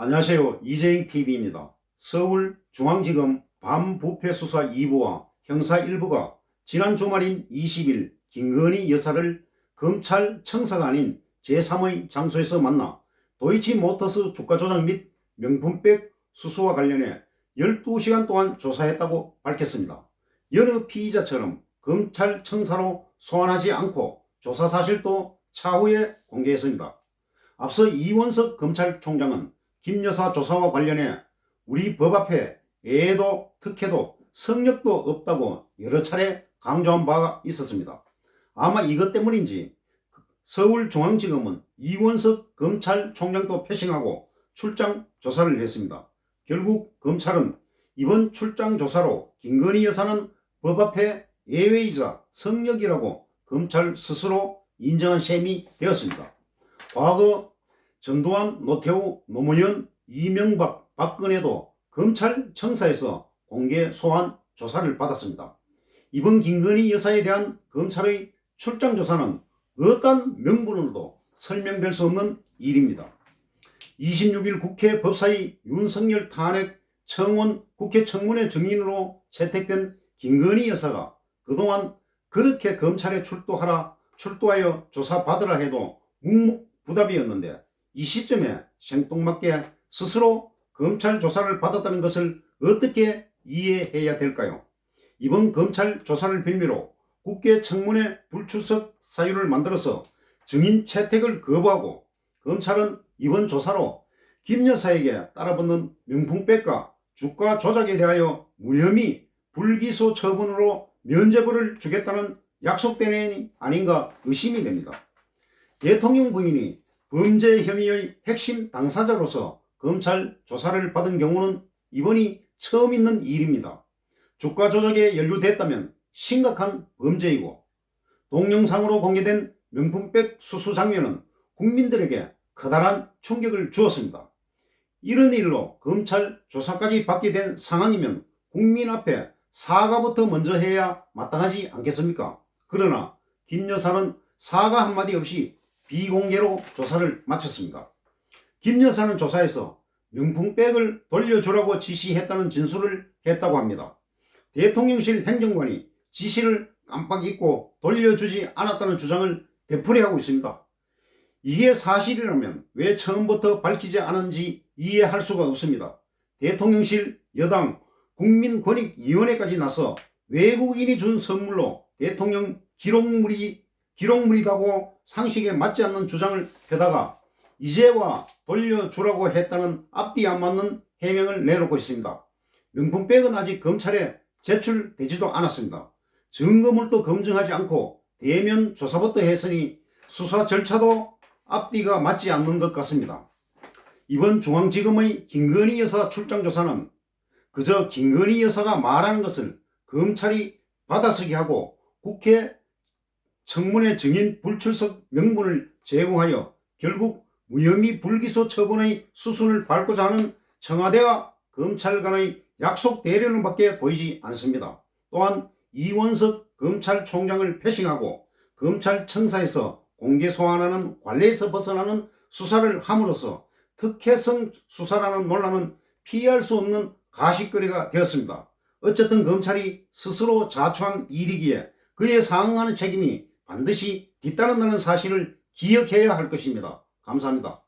안녕하세요. 이재잉TV입니다. 서울중앙지검 반부패수사 2부와 형사 1부가 지난 주말인 20일 김건희 여사를 검찰 청사가 아닌 제3의 장소에서 만나 도이치모터스 주가 조작 및 명품백 수수와 관련해 12시간 동안 조사했다고 밝혔습니다. 여느 피의자처럼 검찰 청사로 소환하지 않고 조사 사실도 차후에 공개했습니다. 앞서 이원석 검찰총장은 김 여사 조사와 관련해 우리 법 앞에 애도 특혜도 성역도 없다고 여러 차례 강조한 바가 있었습니다. 아마 이것 때문인지 서울중앙지검은 이원석 검찰총장도 패싱하고 출장 조사를 했습니다. 결국 검찰은 이번 출장 조사로 김건희 여사는 법 앞에 예외이자 성역이라고 검찰 스스로 인정한 셈이 되었습니다. 과거 전두환, 노태우, 노무현, 이명박, 박근혜도 검찰 청사에서 공개 소환 조사를 받았습니다. 이번 김건희 여사에 대한 검찰의 출장 조사는 어떤 명분으로도 설명될 수 없는 일입니다. 26일 국회 법사위 윤석열 탄핵 청원 국회 청문회 증인으로 채택된 김건희 여사가 그동안 그렇게 검찰에 출두하여 조사받으라 해도 묵묵부답이었는데 이 시점에 생뚱맞게 스스로 검찰 조사를 받았다는 것을 어떻게 이해해야 될까요? 이번 검찰 조사를 빌미로 국회 청문회 불출석 사유를 만들어서 증인 채택을 거부하고 검찰은 이번 조사로 김 여사에게 따라붙는 명품백과 주가 조작에 대하여 무혐의 불기소 처분으로 면죄부를 주겠다는 약속대행이 아닌가 의심이 됩니다. 대통령 부인이 범죄 혐의의 핵심 당사자로서 검찰 조사를 받은 경우는 이번이 처음 있는 일입니다. 주가 조작에 연루됐다면 심각한 범죄이고 동영상으로 공개된 명품백 수수 장면은 국민들에게 커다란 충격을 주었습니다. 이런 일로 검찰 조사까지 받게 된 상황이면 국민 앞에 사과부터 먼저 해야 마땅하지 않겠습니까? 그러나 김 여사는 사과 한마디 없이 비공개로 조사를 마쳤습니다. 김 여사는 조사에서 명품백을 돌려주라고 지시했다는 진술을 했다고 합니다. 대통령실 행정관이 지시를 깜빡 잊고 돌려주지 않았다는 주장을 되풀이하고 있습니다. 이게 사실이라면 왜 처음부터 밝히지 않은지 이해할 수가 없습니다. 대통령실 여당 국민권익위원회까지 나서 외국인이 준 선물로 대통령 기록물이라고 상식에 맞지 않는 주장을 펴다가 이제와 돌려주라고 했다는 앞뒤 안 맞는 해명을 내놓고 있습니다. 명품백은 아직 검찰에 제출되지도 않았습니다. 증거물도 검증하지 않고 대면 조사부터 했으니 수사 절차도 앞뒤가 맞지 않는 것 같습니다. 이번 중앙지검의 김건희 여사 출장 조사는 그저 김건희 여사가 말하는 것을 검찰이 받아쓰게 하고 국회 청문회 증인 불출석 명분을 제공하여 결국 무혐의 불기소 처분의 수순을 밟고자 하는 청와대와 검찰 간의 약속 대련밖에 보이지 않습니다. 또한 이원석 검찰총장을 패싱하고 검찰청사에서 공개 소환하는 관례에서 벗어나는 수사를 함으로써 특혜성 수사라는 논란은 피할 수 없는 가십거리가 되었습니다. 어쨌든 검찰이 스스로 자초한 일이기에 그에 상응하는 책임이 반드시 뒤따른다는 사실을 기억해야 할 것입니다. 감사합니다.